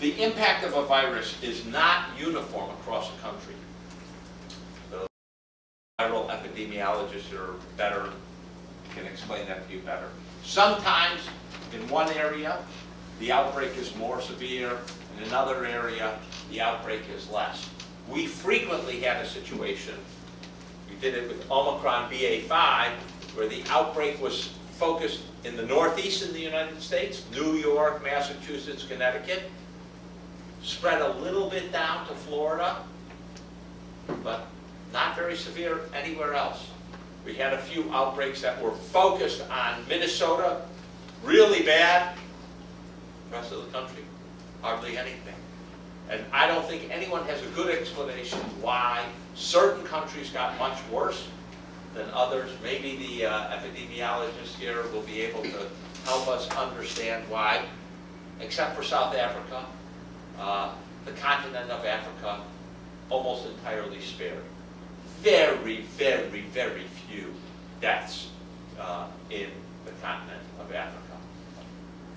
The impact of a virus is not uniform across a country. The viral epidemiologists are better, can explain that to you better. Sometimes in one area, the outbreak is more severe. In another area, the outbreak is less. We frequently had a situation, we did it with Omicron BA.5, where the outbreak was focused in the Northeast in the United States, New York, Massachusetts, Connecticut, spread a little bit down to Florida, but not very severe anywhere else. We had a few outbreaks that were focused on Minnesota, really bad. The rest of the country, hardly anything. And I don't think anyone has a good explanation why certain countries got much worse than others. Maybe the epidemiologists here will be able to help us understand why, except for South Africa, the continent of Africa, almost entirely spared. Very, very, very few deaths in the continent of Africa.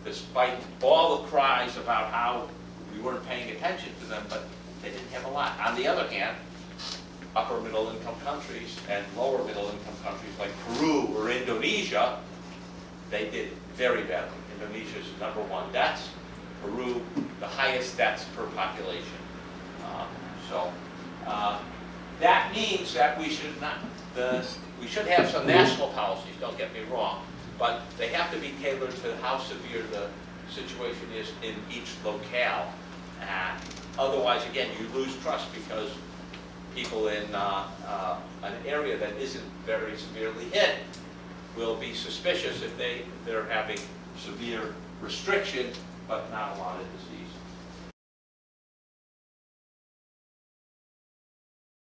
Despite all the cries about how we weren't paying attention to them, but they didn't have a lot. On the other hand, upper middle income countries and lower middle income countries like Peru or Indonesia, they did very badly. Indonesia's #1 deaths. Peru, the highest deaths per population. That means that we should not, we should have some national policies, don't get me wrong, but they have to be tailored to how severe the situation is in each locale. Otherwise, again, you lose trust because people in an area that isn't very severely hit will be suspicious if they're having severe restriction but not a lot of disease.